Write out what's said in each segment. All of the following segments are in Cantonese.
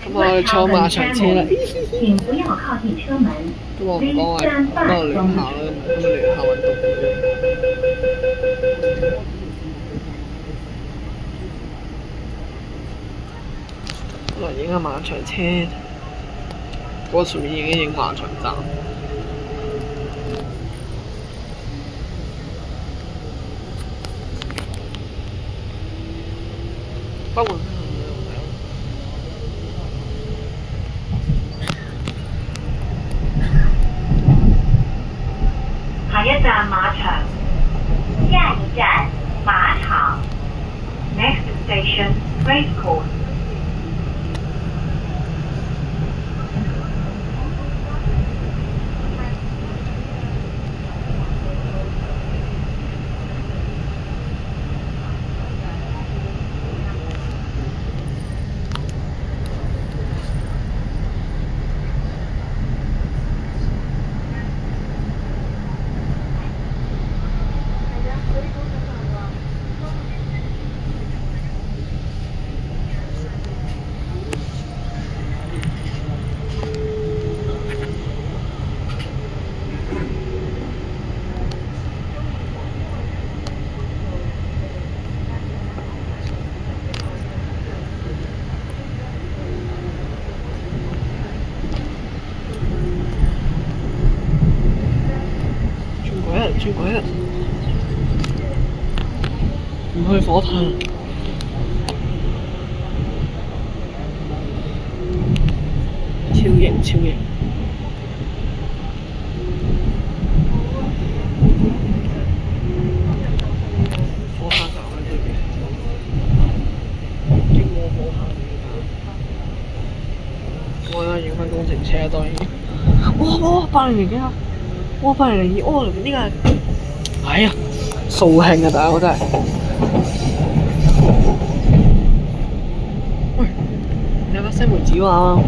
咁我哋坐馬場車啦。請不要靠近車門。咁我唔講話，不過聯校啦，咁聯校運動會。咁啊，影下馬場車，嗰個順便影一影馬場站。不過下一站馬場，下一站馬場。Next station, Racecourse。轉軌啦！唔去火炭。超型超型！火炭站喺對面，經過火炭嘅。我而家影翻工程車啊，當然。哇！8002啊！哇！8002，哦，呢個係，哎呀，掃興啊！大佬真係。喂，有個西門子話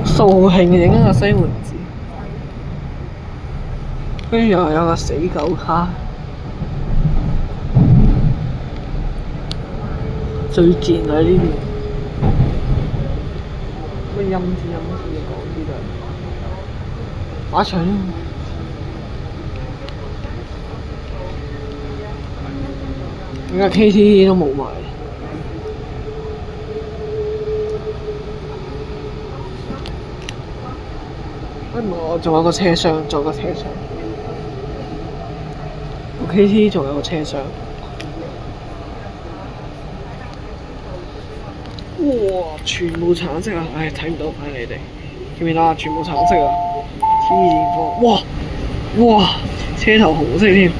掃興影一個西門子，跟住又有個死狗卡。最賤喺呢邊。乜陰字嘅講啲就馬場啫嘛。而家 KTV 都冇埋。我仲有個車廂，仲有個車廂。個 KTV 仲有個車廂。哇！全部橙色啊！唉，睇唔到翻你哋，見唔見到啊？全部橙色啊！黐線科！哇！車頭紅色添，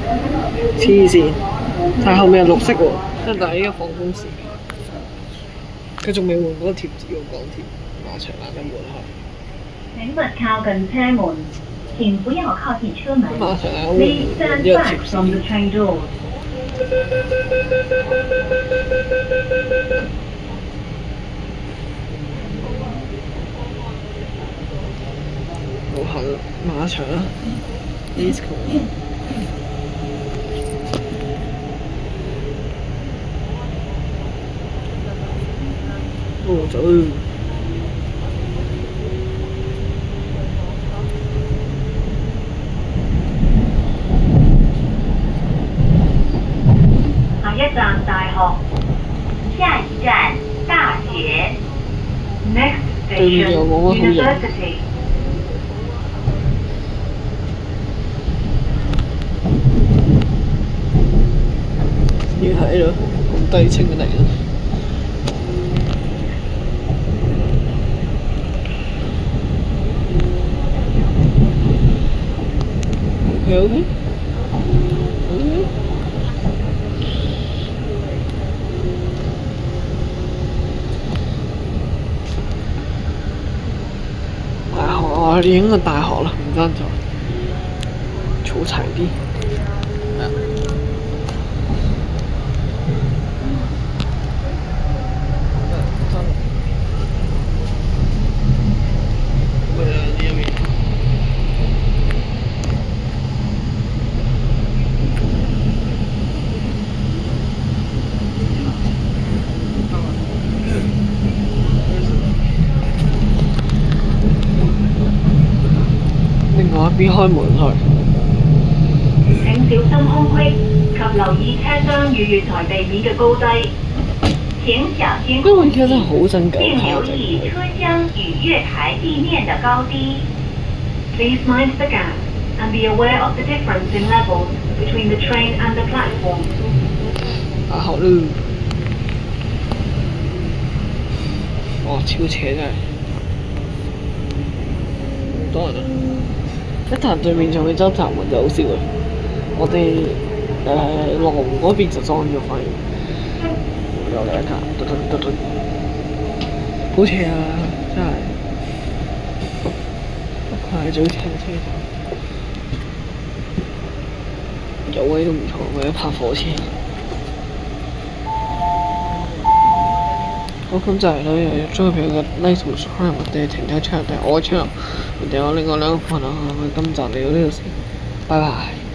黐線！但係後面係綠色喎，但係依家放工時間，佢仲未換嗰個貼紙喎，港鐵馬場南嘅門口。請勿靠近車門，請不要靠近車門。馬場南 Please stand back from the train doors。好行馬場啦 ，Racecourse。哦，走。下一站大學，下一站大學。Next station University。要係咯，咁低清嘅嚟咯。OK。大學我哋影個大學啦，唔單止儲齊啲。我一邊開門去。請小心空隙及留意車廂與月台地面嘅高低。請小心空隙，並留意車廂與月台地面嘅高低。Please mind the gap and be aware of the difference in levels between the train and the platform. 啊，好啦。哇！超扯真係，好多人啊！一潭對面仲有周閘門就好笑啦。我哋羅湖嗰邊就裝咗塊，又嚟一潭，好邪啊！真係，快早停車站，有位都唔錯，為咗泊火車。好，咁就係啦，又要中意佢嘅 like 同 subscribe 我哋停車場定我 channel，我哋有另外兩個頻道，今集嚟到呢度先，拜拜。